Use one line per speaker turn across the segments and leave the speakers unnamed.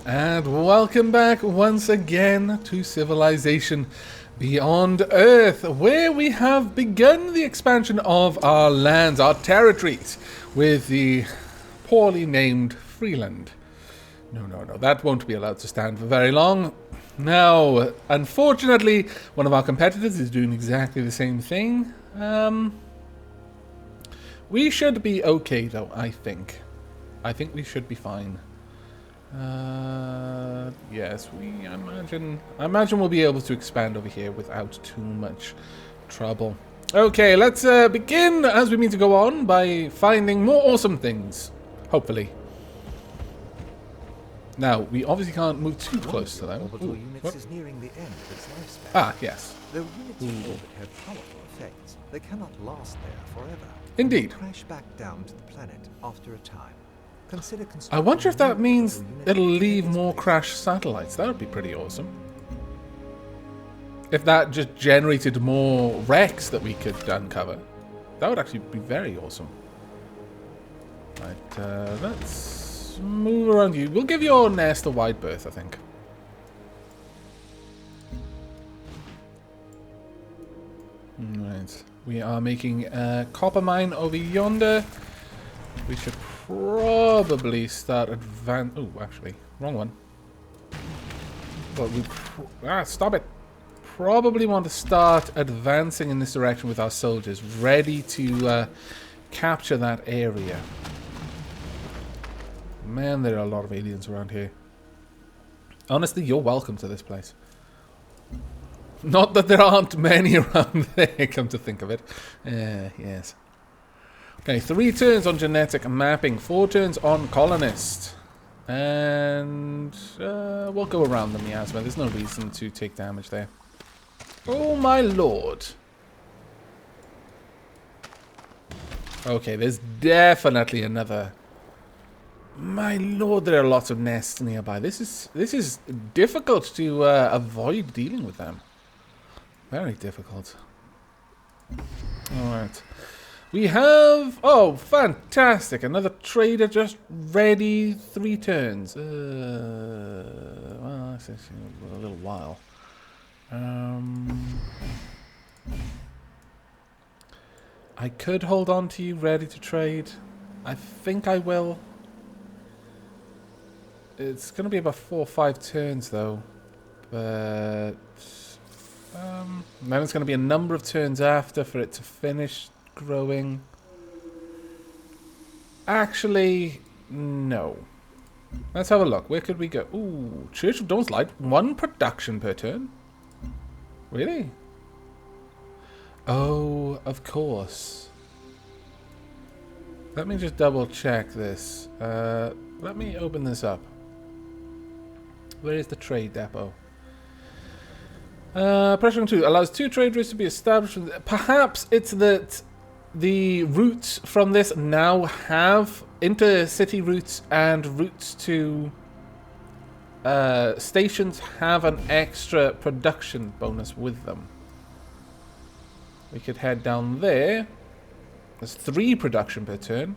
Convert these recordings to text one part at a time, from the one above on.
And welcome back once again to Civilization Beyond Earth, where we have begun the expansion of our lands, our territories, with the poorly named Freeland. No, that won't be allowed to stand for very long. Now, unfortunately, one of our competitors is doing exactly the same thing. We should be okay, though, I think. I think we should be fine. Yes, I imagine we'll be able to expand over here without too much trouble. Okay, let's begin, as we mean to go on, by finding more awesome things. Hopefully. Now, we obviously can't move too close to them.
Orbital units is nearing the end of its lifespan.
Ah, yes.
Though units in orbit have powerful effects, they cannot last there forever.
Indeed.
They crash back down to the planet after a time. Consider
I wonder if that means
unit
it'll leave
in
more
space.
crashed satellites. That would be pretty awesome. If that just generated more wrecks that we could uncover, that would actually be very awesome. Right, let's move around you. We'll give your nest a wide berth, I think. Right, we are making a copper mine over yonder. We should probably start advance. Oh, actually, wrong one. But we stop it. Probably want to start advancing in this direction with our soldiers, ready to capture that area. Man, there are a lot of aliens around here. Honestly, you're welcome to this place. Not that there aren't many around there, come to think of it. Yes. Okay, 3 turns on genetic mapping, 4 turns on colonist. And we'll go around the miasma. There's no reason to take damage there. Oh my lord. Okay, there's definitely another. My lord, there are lots of nests nearby. This is difficult to avoid dealing with them. Very difficult. Alright. We have... Oh, fantastic. Another trader just ready. 3 turns. Well, that's actually a little while. I could hold on to you ready to trade. I think I will. It's going to be about 4 or 5 turns, though. But... then it's going to be a number of turns after for it to finish growing. Actually, no. Let's have a look. Where could we go? Ooh, Church of Dawn's Light. 1 production per turn. Really? Oh, of course. Let me just double check this. Let me open this up. Where is the trade depot? Pressure 2 allows 2 trade routes to be established. Perhaps it's that the routes from this now have intercity routes, and routes to stations have an extra production bonus with them. We could head down there. There's 3 production per turn.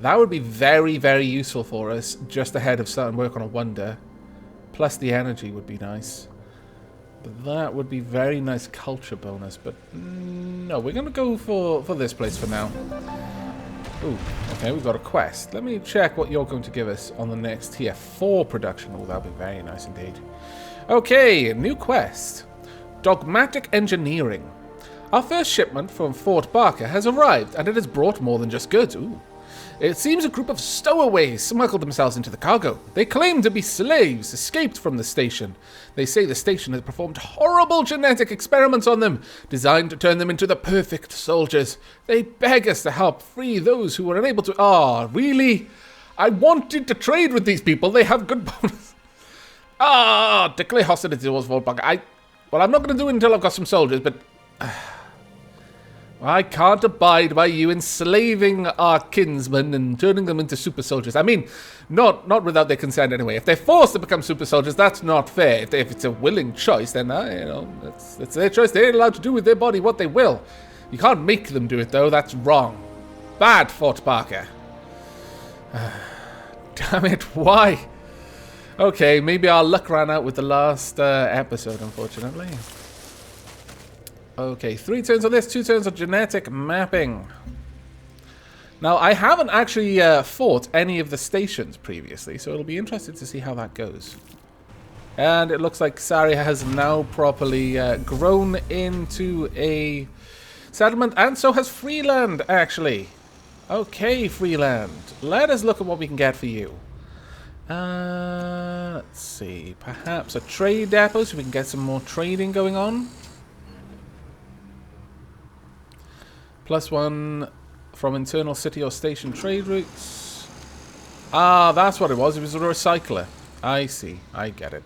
That would be very, very useful for us just ahead of starting work on a wonder. Plus the energy would be nice. But that would be very nice culture bonus. But no, we're going to go for this place for now. Ooh, okay, we've got a quest. Let me check what you're going to give us on the next tier 4 production. Oh, that'll be very nice indeed. Okay, new quest. Dogmatic Engineering. Our first shipment from Fort Barker has arrived, and it has brought more than just goods. Ooh. It seems a group of stowaways smuggled themselves into the cargo. They claim to be slaves escaped from the station. They say the station has performed horrible genetic experiments on them, designed to turn them into the perfect soldiers. They beg us to help free those who were unable to... Ah, really? I wanted to trade with these people. They have good bonus. Declare hostility towards Fort Barker. Well, I'm not going to do it until I've got some soldiers, but... I can't abide by you enslaving our kinsmen and turning them into super soldiers. I mean, not without their consent anyway. If they're forced to become super soldiers, that's not fair. If it's a willing choice, then, that's their choice. They're allowed to do with their body what they will. You can't make them do it, though. That's wrong. Bad, Fort Barker. Damn it, why? Okay, maybe our luck ran out with the last episode, unfortunately. Okay, 3 turns on this, 2 turns on genetic mapping. Now, I haven't actually fought any of the stations previously, so it'll be interesting to see how that goes. And it looks like Saria has now properly grown into a settlement, and so has Freeland, actually. Okay, Freeland, let us look at what we can get for you. Let's see, perhaps a trade depot so we can get some more trading going on. +1 from internal city or station trade routes. Ah, that's what it was. It was a recycler. I see. I get it.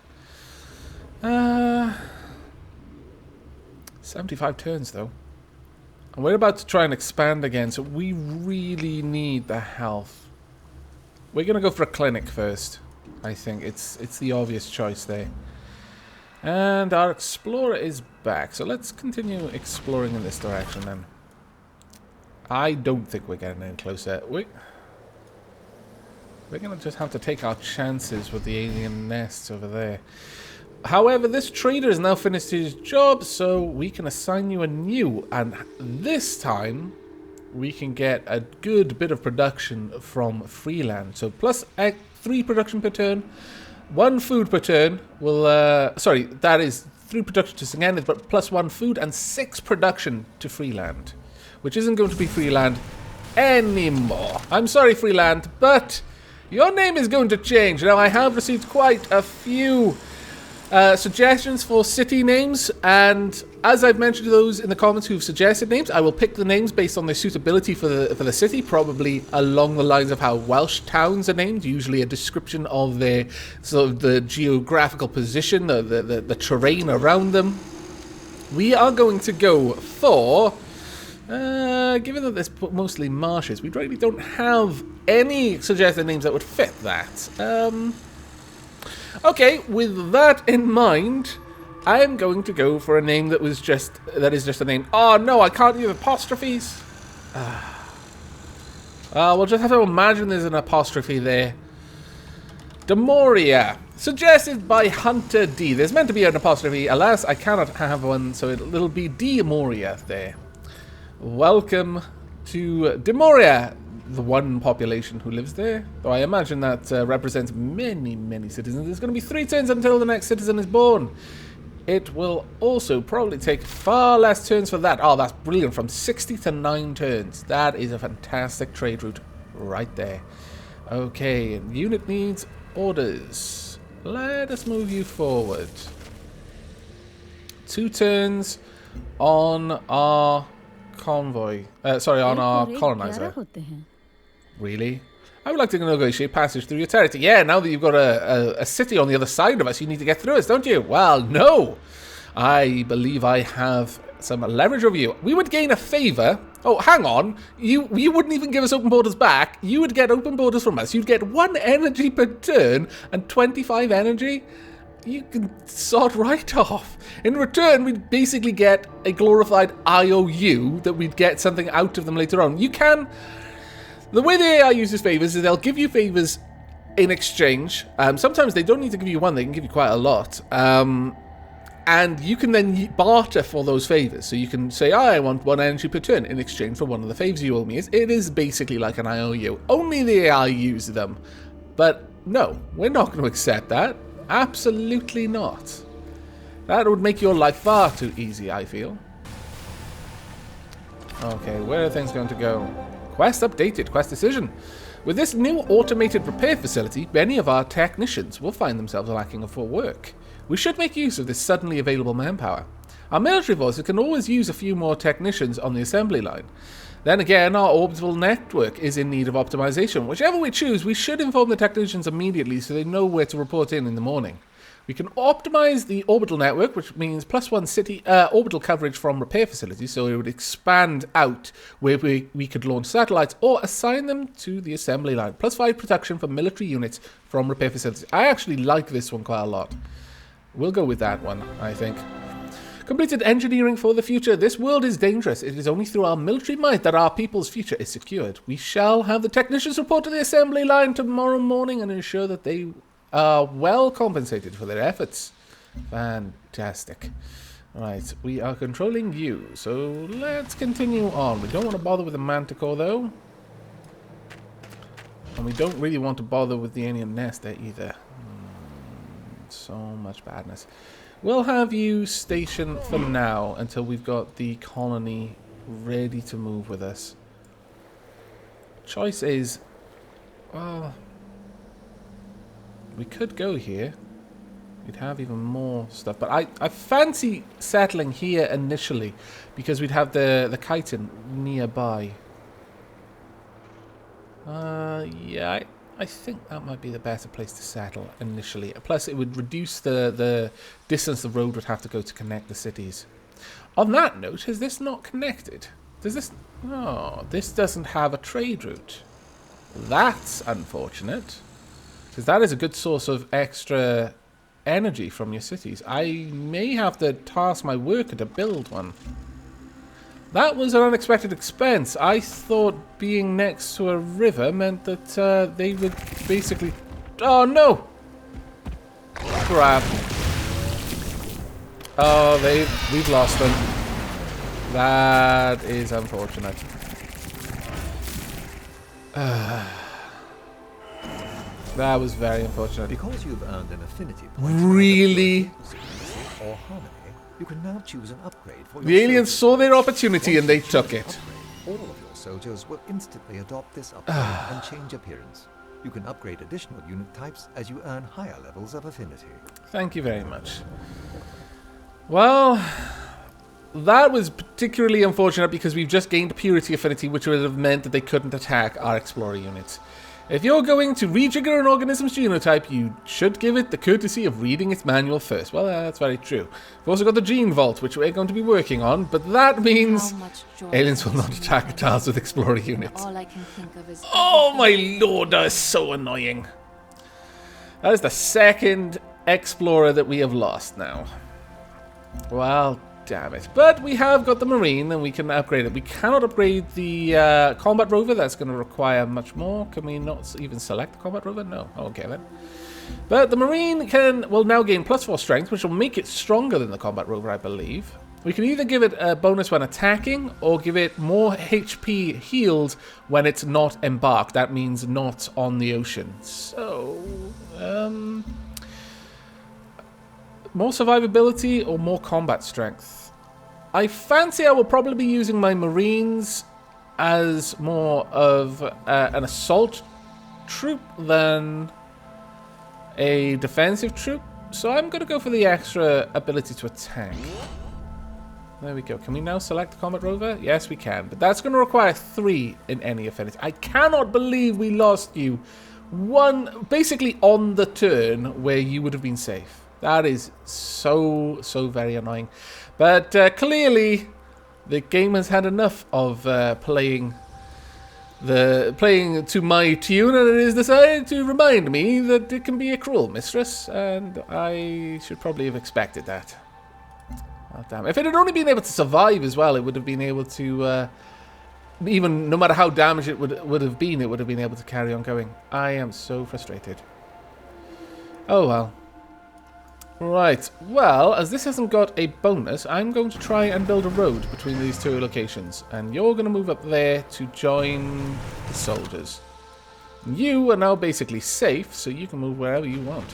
75 turns, though. And we're about to try and expand again, so we really need the health. We're going to go for a clinic first. I think it's the obvious choice there. And our explorer is back, so let's continue exploring in this direction then. I don't think we're getting any closer. We're going to just have to take our chances with the alien nests over there. However, this trader has now finished his job, so we can assign you a new. And this time, we can get a good bit of production from Freeland. So plus 3 production per turn, 1 food per turn. Sorry, that is 3 production to Singanis, but plus 1 food and 6 production to Freeland. Which isn't going to be Freeland anymore. I'm sorry, Freeland, but your name is going to change. Now, I have received quite a few suggestions for city names, and as I've mentioned to those in the comments who've suggested names, I will pick the names based on their suitability for the city, probably along the lines of how Welsh towns are named, usually a description of their sort of the geographical position, the terrain around them. We are going to go for... given that there's mostly marshes, we really don't have any suggested names that would fit that. Okay, with that in mind, I am going to go for a name that is just a name. Oh no, I can't use apostrophes. We'll just have to imagine there's an apostrophe there. Demoria, suggested by Hunter D. There's meant to be an apostrophe. Alas, I cannot have one, so it'll be Demoria there. Welcome to Demoria, the one population who lives there. Though I imagine that represents many, many citizens. There's going to be 3 turns until the next citizen is born. It will also probably take far less turns for that. Oh, that's brilliant. From 60 to 9 turns. That is a fantastic trade route right there. Okay, unit needs orders. Let us move you forward. 2 turns on our... convoy. On our colonizer. Really? I would like to negotiate passage through your territory. Yeah, now that you've got a city on the other side of us, you need to get through us, don't you? Well, no. I believe I have some leverage over you. We would gain a favor. Oh, hang on. You wouldn't even give us open borders back. You would get open borders from us. You'd get 1 energy per turn and 25 energy. You can sort right off. In return, we'd basically get a glorified IOU that we'd get something out of them later on. You can... The way the AI uses favors is they'll give you favors in exchange. Sometimes they don't need to give you 1, they can give you quite a lot. And you can then barter for those favors. So you can say, I want 1 energy per turn in exchange for one of the favors you owe me. It is basically like an IOU. Only the AI use them. But no, we're not going to accept that. Absolutely not. That would make your life far too easy, I feel. Okay, where are things going to go? Quest updated. Quest decision. With this new automated repair facility, many of our technicians will find themselves lacking for work. We should make use of this suddenly available manpower. Our military forces can always use a few more technicians on the assembly line. Then again, our orbital network is in need of optimization. Whichever we choose, we should inform the technicians immediately so they know where to report in the morning. We can optimize the orbital network, which means +1 city orbital coverage from repair facilities, so it would expand out where we could launch satellites or assign them to the assembly line. +5 protection for military units from repair facilities. I actually like this one quite a lot. We'll go with that one, I think. Completed engineering for the future. This world is dangerous. It is only through our military might that our people's future is secured. We shall have the technicians report to the assembly line tomorrow morning and ensure that they are well compensated for their efforts. Fantastic. Right, we are controlling you, so let's continue on. We don't want to bother with the Manticore, though. And we don't really want to bother with the alien nest there, either. So much badness. We'll have you stationed for now until we've got the colony ready to move with us. Choice is, well, we could go here. We'd have even more stuff, but I fancy settling here initially because we'd have the chitin nearby. Yeah, I think that might be the better place to settle initially. Plus, it would reduce the distance the road would have to go to connect the cities. On that note, is this not connected? Does this... Oh, this doesn't have a trade route. That's unfortunate. Because that is a good source of extra energy from your cities. I may have to task my worker to build one. That was an unexpected expense. I thought being next to a river meant that they would basically... Oh, no! Crap. Oh, we've lost them. That is unfortunate. That was very unfortunate.
Because you've earned an affinity point.
Really?
Or harmony, you can now choose an upgrade for your
The aliens
soldiers.
saw their opportunity
Once
and they
you choose
took
an
it.
upgrade, all of your soldiers will instantly adopt this upgrade and change appearance. You can upgrade additional unit types as you earn higher levels of affinity.
Thank you very much. Well, that was particularly unfortunate because we've just gained purity affinity, which would have meant that they couldn't attack our explorer units. If you're going to rejigger an organism's genotype, you should give it the courtesy of reading its manual first. Well, that's very true. We've also got the gene vault, which we're going to be working on, but that means aliens will not attack tiles with explorer units.
All I can think of is
Oh my lord, that is so annoying. That is the second explorer that we have lost now. Well, damn it. But we have got the Marine and we can upgrade it. We cannot upgrade the combat rover. That's going to require much more. Can we not even select the combat rover? No. Okay then. But the Marine will now gain +4 strength, which will make it stronger than the combat rover, I believe. We can either give it a bonus when attacking or give it more HP healed when it's not embarked. That means not on the ocean. So, more survivability or more combat strength? I fancy I will probably be using my Marines as more of an assault troop than a defensive troop. So I'm going to go for the extra ability to attack. There we go. Can we now select the combat rover? Yes, we can. But that's going to require 3 in any affinity. I cannot believe we lost you basically on the turn where you would have been safe. That is so very annoying. But clearly, the game has had enough of playing to my tune, and it has decided to remind me that it can be a cruel mistress, and I should probably have expected that. Oh, damn. If it had only been able to survive as well, it would have been able to, even no matter how damaged it would have been, it would have been able to carry on going. I am so frustrated. Oh well. Right, well, as this hasn't got a bonus, I'm going to try and build a road between these two locations. And you're going to move up there to join the soldiers. You are now basically safe, so you can move wherever you want.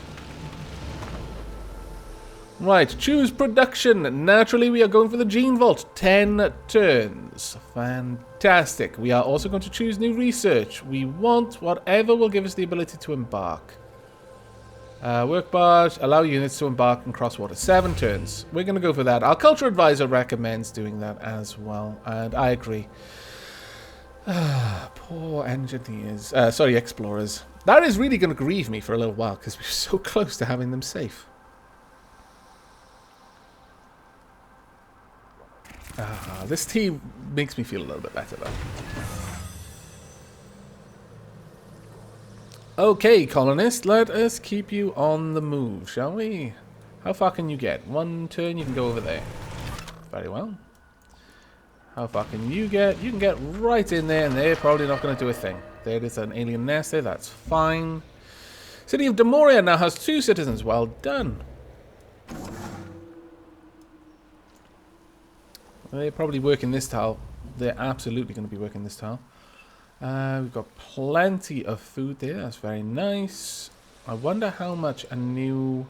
Right, choose production. Naturally, we are going for the gene vault. 10 turns. Fantastic. We are also going to choose new research. We want whatever will give us the ability to embark. Work barge, allow units to embark and cross water. 7 turns. We're going to go for that. Our culture advisor recommends doing that as well, and I agree. Poor engineers. Sorry, explorers. That is really going to grieve me for a little while, because we're so close to having them safe. This tea makes me feel a little bit better, though. Okay, colonist, let us keep you on the move, shall we? How far can you get? 1 turn, you can go over there. Very well. How far can you get? You can get right in there, and they're probably not going to do a thing. There is an alien nest there, that's fine. City of Demoria now has 2 citizens. Well done. They probably work in this tile. They're absolutely going to be working this tile. We've got plenty of food there. That's very nice. I wonder how much a new...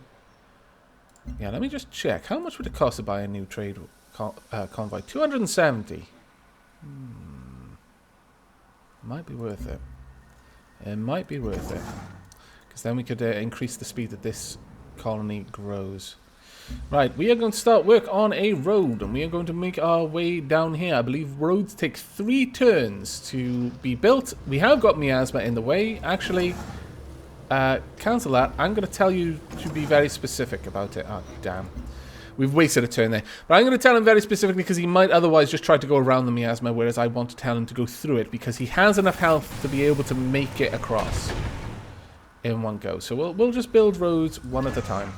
Yeah, let me just check. How much would it cost to buy a new trade convoy? 270. Might be worth it. It might be worth it. Because then we could increase the speed that this colony grows. Right, we are going to start work on a road, and we are going to make our way down here. I believe roads take 3 turns to be built. We have got miasma in the way. Actually, cancel that. I'm going to tell you to be very specific about it. Oh, damn. We've wasted a turn there. But I'm going to tell him very specifically because he might otherwise just try to go around the miasma, whereas I want to tell him to go through it because he has enough health to be able to make it across in one go. So we'll just build roads one at a time.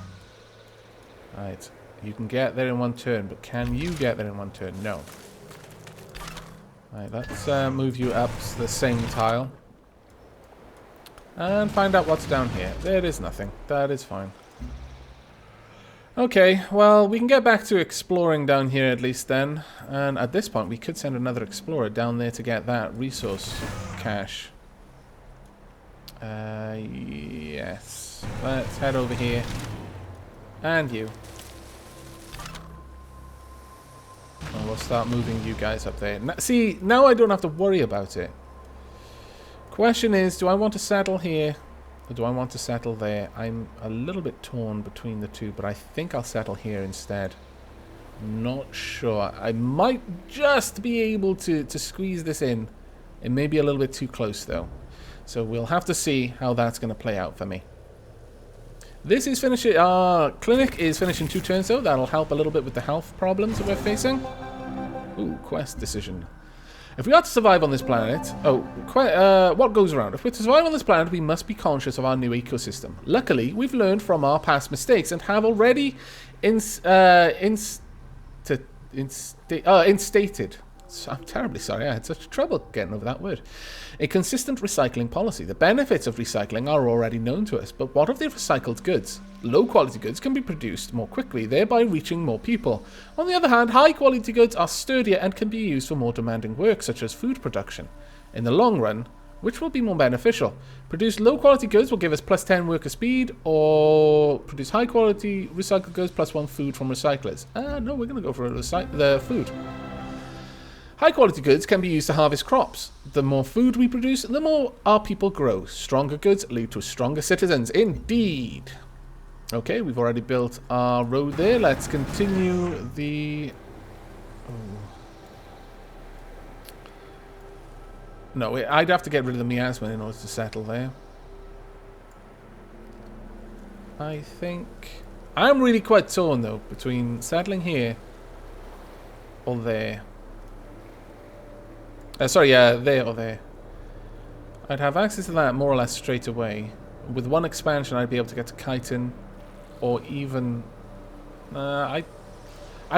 Right, you can get there in 1 turn, but can you get there in 1 turn? No. Right, let's move you up to the same tile. And find out what's down here. There is nothing. That is fine. Okay, well, we can get back to exploring down here at least then. And at this point, we could send another explorer down there to get that resource cache. Yes. Let's head over here. And you. And we'll start moving you guys up there. See, now I don't have to worry about it. Question is, do I want to settle here? Or do I want to settle there? I'm a little bit torn between the two, but I think I'll settle here instead. Not sure. I might just be able to squeeze this in. It may be a little bit too close, though. So we'll have to see how that's going to play out for me. This is finishing. Our clinic is finishing 2 turns, though. That'll help a little bit with the health problems that we're facing. Ooh, quest decision. If we are to survive on this planet... Oh, what goes around? If we're to survive on this planet, we must be conscious of our new ecosystem. Luckily, we've learned from our past mistakes and have already instated... I'm terribly sorry, I had such trouble getting over that word. A consistent recycling policy. The benefits of recycling are already known to us, but what of the recycled goods? Low-quality goods can be produced more quickly, thereby reaching more people. On the other hand, high-quality goods are sturdier and can be used for more demanding work, such as food production. In the long run, which will be more beneficial? Produce low-quality goods will give us plus 10 worker speed, or produce high-quality recycled goods plus 1 food from recyclers? No, we're going to go for the food. High-quality goods can be used to harvest crops. The more food we produce, the more our people grow. Stronger goods lead to stronger citizens. Indeed. Okay, we've already built our road there. Let's continue the... Oh. No, I'd have to get rid of the miasma in order to settle there. I think... I'm really quite torn, though, between settling here or there. There or there. I'd have access to that more or less straight away. With 1 expansion, I'd be able to get to Chitin, or even... I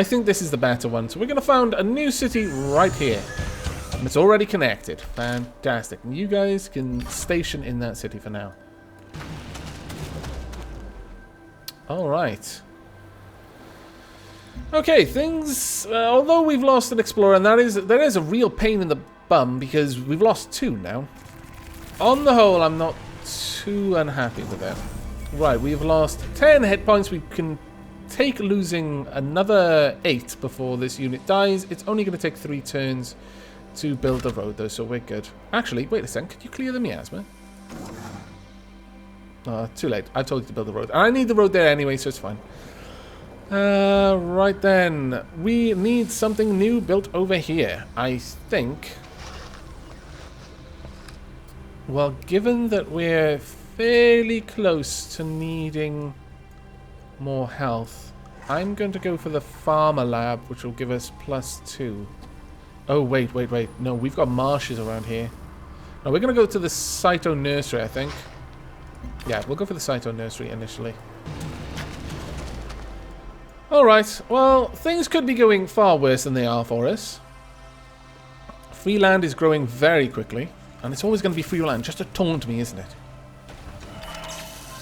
think this is the better one. So we're going to found a new city right here. And it's already connected. Fantastic. And you guys can station in that city for now. Alright. Okay, things... although we've lost an explorer, and there is a real pain in the bum, because we've lost 2 now. On the whole, I'm not too unhappy with that. Right, we've lost 10 hit points. We can take losing another 8 before this unit dies. It's only going to take 3 turns to build the road, though, so we're good. Actually, wait a second. Could you clear the miasma? Too late. I told you to build the road. And I need the road there anyway, so it's fine. Right then. We need something new built over here. I think... Well, given that we're fairly close to needing more health, I'm going to go for the farmer lab, which will give us +2. Oh, wait. No, we've got marshes around here. No, we're going to go to the Cyto Nursery, I think. Yeah, we'll go for the Cyto Nursery initially. Alright, well, things could be going far worse than they are for us. Free land is growing very quickly. And it's always going to be free land, just to taunt me, isn't it?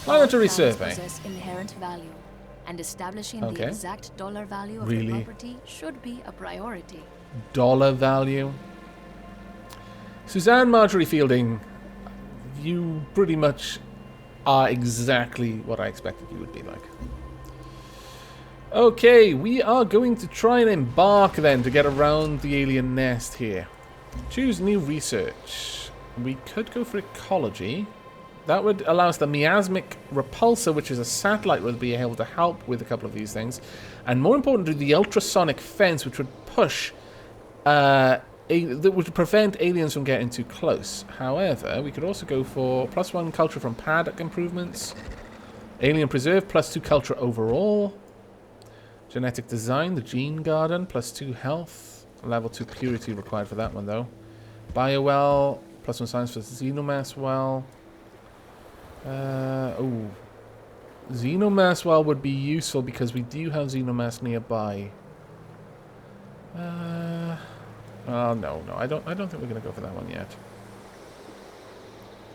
Planetary
All planets
survey.
possess inherent value, and establishing the
Okay.
exact dollar value of
Really?
the property should be a priority.
Dollar value. Suzanne Marjorie Fielding, you pretty much are exactly what I expected you would be like. Okay, we are going to try and embark then to get around the alien nest here. Choose new research. We could go for ecology. That would allow us the miasmic repulsor, which is a satellite, will be able to help with a couple of these things. And more importantly, the ultrasonic fence, which would push, that would prevent aliens from getting too close. However, we could also go for +1 culture from paddock improvements. Alien preserve, +2 culture overall. Genetic design, the gene garden, +2 health. Level 2 purity required for that one, though. Biowell, +1 science for xenomass well. Xenomass well would be useful because we do have xenomass nearby. Oh no, I don't think we're gonna go for that one yet.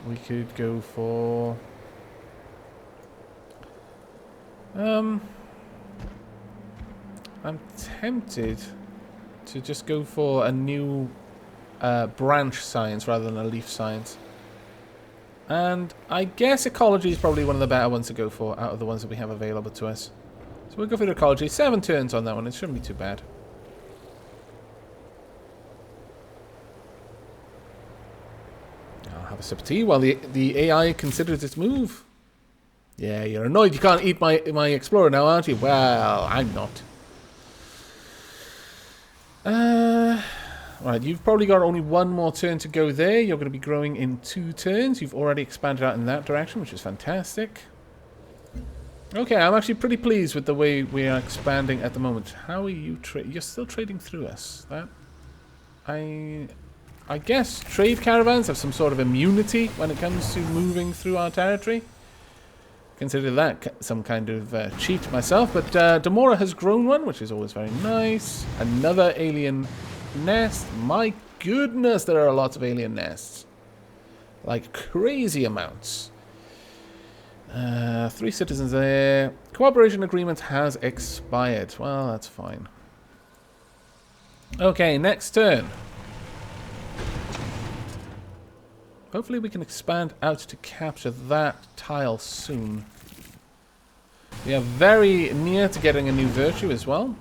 We could go for I'm tempted to just go for a new branch science rather than a leaf science. And I guess ecology is probably one of the better ones to go for out of the ones that we have available to us. So we'll go for ecology. 7 turns on that one. It shouldn't be too bad. I'll have a sip of tea while the AI considers its move. Yeah, you're annoyed you can't eat my explorer now, aren't you? Well, I'm not. Right, you've probably got only one more turn to go there. You're going to be growing in 2 turns. You've already expanded out in that direction, which is fantastic. Okay, I'm actually pretty pleased with the way we are expanding at the moment. How are you You're still trading through us. That I guess trade caravans have some sort of immunity when it comes to moving through our territory. Consider that some kind of cheat myself. But Demora has grown one, which is always very nice. Another alien nest. My goodness, there are lots of alien nests. Like crazy amounts. 3 citizens there. Cooperation agreement has expired. Well, that's fine. Okay, next turn. Hopefully we can expand out to capture that tile soon. We are very near to getting a new virtue as well.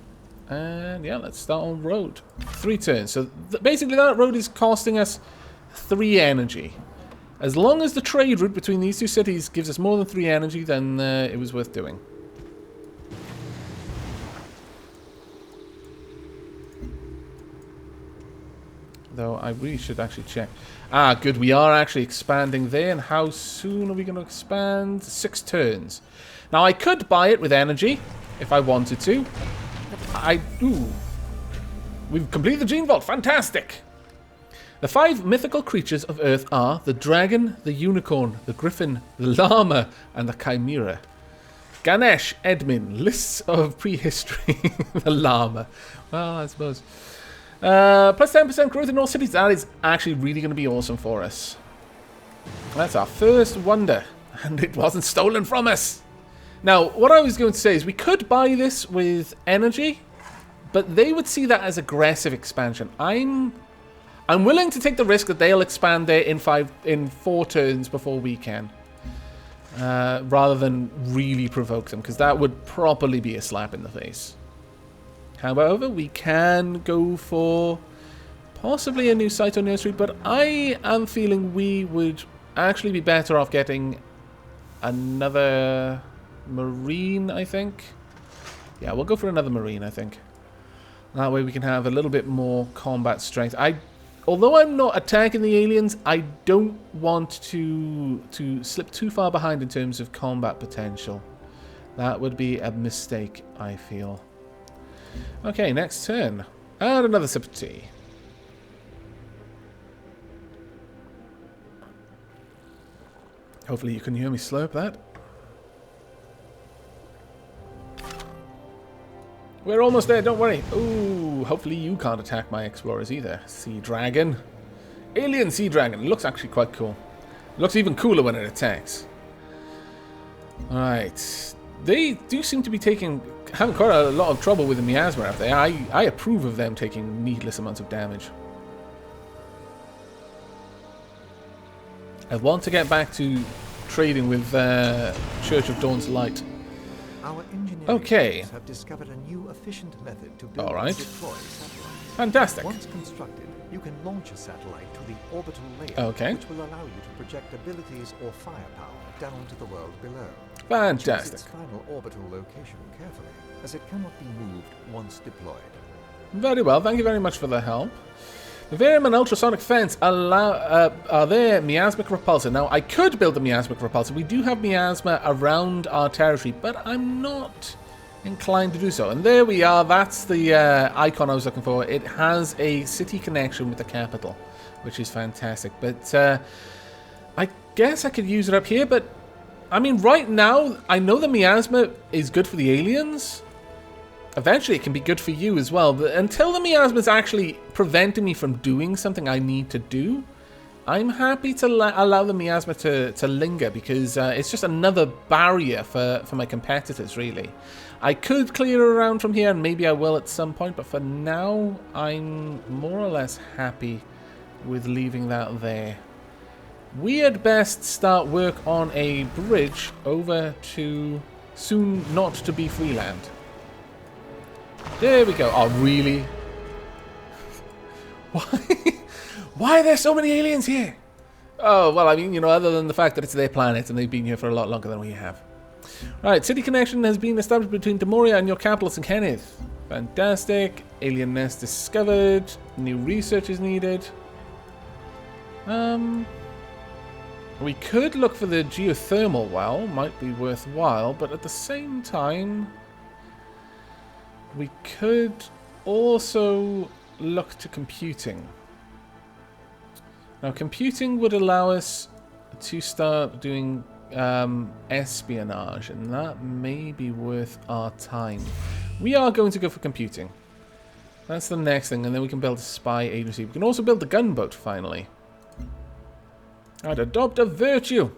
And yeah, let's start on road. 3 turns. So basically that road is costing us 3 energy. As long as the trade route between these 2 cities gives us more than 3 energy, then it was worth doing. Though I really should actually check. Ah, good. We are actually expanding there. And how soon are we going to expand? 6 turns. Now, I could buy it with energy if I wanted to. We've completed the gene vault. Fantastic. The 5 mythical creatures of Earth are the dragon, the unicorn, the griffin, the llama, and the chimera. Ganesh, Edmin, lists of prehistory. The llama. Well, I suppose. Plus 10% growth in all cities. That is actually really going to be awesome for us. That's our first wonder. And it wasn't stolen from us. Now, what I was going to say is we could buy this with energy, but they would see that as aggressive expansion. I'm willing to take the risk that they'll expand there in 4 turns before we can. Rather than really provoke them, because that would properly be a slap in the face. However, we can go for possibly a new Cyto nursery, but I am feeling we would actually be better off getting another marine, I think. Yeah, we'll go for another marine, I think. That way we can have a little bit more combat strength. Although I'm not attacking the aliens, I don't want to slip too far behind in terms of combat potential. That would be a mistake, I feel. Okay, next turn. And another sip of tea. Hopefully you can hear me slurp that. We're almost there, don't worry. Ooh, hopefully you can't attack my explorers either. Sea dragon. Alien sea dragon. It looks actually quite cool. It looks even cooler when it attacks. Alright. They do seem to be having quite a lot of trouble with the miasma out there. I approve of them taking needless amounts of damage. I want to get back to trading with Church of Dawn's Light.
Our engineering teams have discovered a new efficient method to build and deploy satellites.
Fantastic.
Once constructed, you can launch a satellite to the orbital layer, which will allow you to project abilities or firepower down to the world below.
Fantastic.
Choose its final orbital location carefully, as it cannot be moved once deployed.
Very well. Thank you very much for the help. Vivarium and ultrasonic fence are there miasmic repulsor. Now, I could build the miasmic repulsor. We do have miasma around our territory, but I'm not inclined to do so. And there we are. That's the icon I was looking for. It has a city connection with the capital, which is fantastic. But I guess I could use it up here. But, I mean, right now, I know the miasma is good for the aliens. Eventually, it can be good for you as well. But until the miasma is actually preventing me from doing something I need to do, I'm happy to allow the miasma to linger, because it's just another barrier for my competitors, really. I could clear around from here, and maybe I will at some point, but for now, I'm more or less happy with leaving that there. We had best start work on a bridge over to soon not to be Freeland. There we go. Oh, really? Why are there so many aliens here? Oh, well, I mean, you know, other than the fact that it's their planet and they've been here for a lot longer than we have. Right, city connection has been established between Demoria and your capital, St. Kenneth. Fantastic. Alien nest discovered. New research is needed. We could look for the geothermal well. Might be worthwhile, but at the same time, we could also look to computing. Now, computing would allow us to start doing espionage, and that may be worth our time. We are going to go for computing. That's the next thing, and then we can build a spy agency. We can also build the gunboat, finally. I'd adopt a virtue.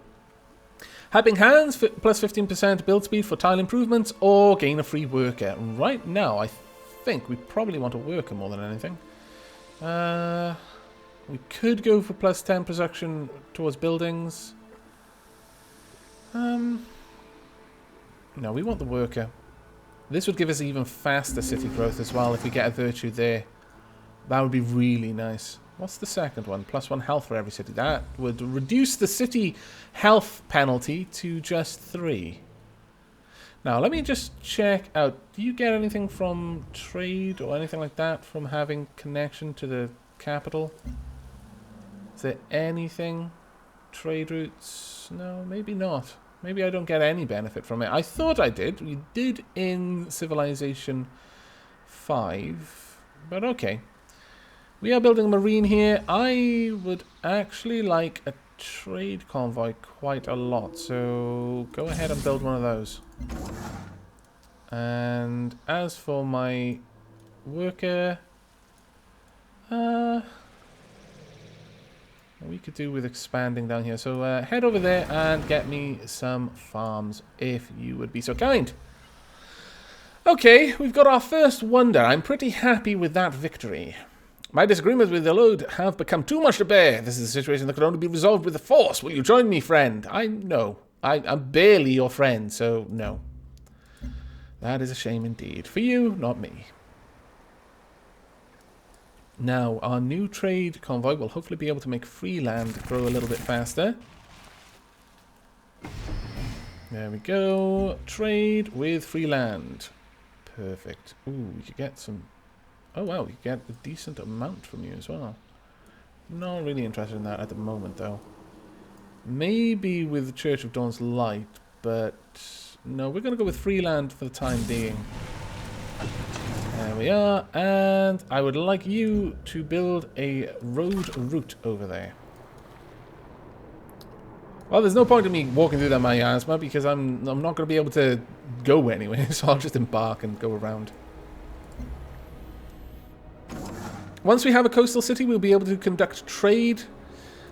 Helping Hands, plus 15% build speed for tile improvements, or gain a free worker. Right now, I think we probably want a worker more than anything. We could go for plus 10 production towards buildings. No, we want the worker. This would give us even faster city growth as well if we get a virtue there. That would be really nice. What's the second one? Plus 1 health for every city. That would reduce the city health penalty to just 3. Now, let me just check out. Do you get anything from trade or anything like that from having connection to the capital? Is there anything? Trade routes? No, maybe not. Maybe I don't get any benefit from it. I thought I did. We did in Civilization 5. But okay. We are building a marine here. I would actually like a trade convoy quite a lot. So go ahead and build one of those. And as for my worker, we could do with expanding down here. So head over there and get me some farms, if you would be so kind. Okay, we've got our first wonder. I'm pretty happy with that victory. My disagreements with the load have become too much to bear. This is a situation that could only be resolved with the Force. Will you join me, friend? No. I'm barely your friend, so no. That is a shame indeed. For you, not me. Now, our new trade convoy will hopefully be able to make Freeland grow a little bit faster. There we go. Trade with Freeland. Perfect. Ooh, we could get some... Oh, wow, we get a decent amount from you as well. Not really interested in that at the moment, though. Maybe with the Church of Dawn's Light, but... No, we're going to go with Freeland for the time being. There we are, and I would like you to build a road route over there. Well, there's no point in me walking through that miasma because I'm not going to be able to go anywhere, so I'll just embark and go around. Once we have a coastal city, we'll be able to conduct trade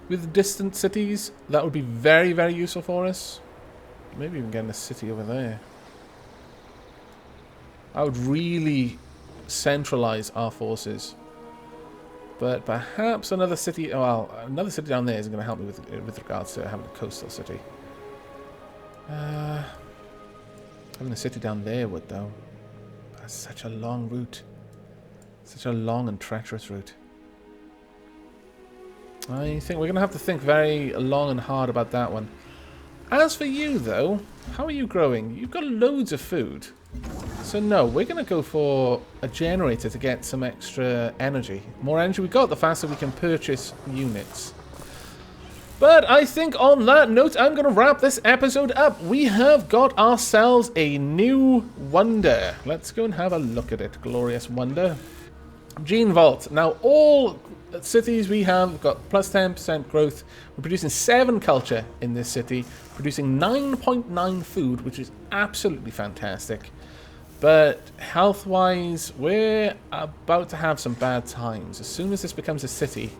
with distant cities. That would be very, very useful for us. Maybe even getting a city over there. I would really centralize our forces. But perhaps another city... Well, another city down there isn't going to help me with regards to having a coastal city. Having a city down there would, though. That's such a long route. Such a long and treacherous route. I think we're going to have to think very long and hard about that one. As for you, though, how are you growing? You've got loads of food. So no, we're going to go for a generator to get some extra energy. The more energy we got, the faster we can purchase units. But I think on that note, I'm going to wrap this episode up. We have got ourselves a new wonder. Let's go and have a look at it. Glorious wonder. Gene Vault. Now, all cities we have got plus 10% growth. We're producing 7 culture in this city. Producing 9.9 food, which is absolutely fantastic. But health-wise, we're about to have some bad times. As soon as this becomes a city,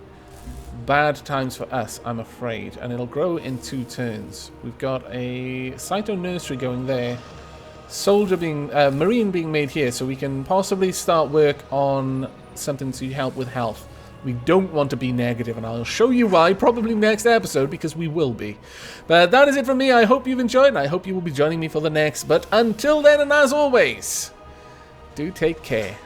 bad times for us, I'm afraid. And it'll grow in 2 turns. We've got a Cyto Nursery going there. Soldier being... Marine being made here, so we can possibly start work on something to help with health. We don't want to be negative, and I'll show you why probably next episode, because we will be. But that is it from me. I hope you've enjoyed, and I hope you will be joining me for the next. But until then, and as always, do take care.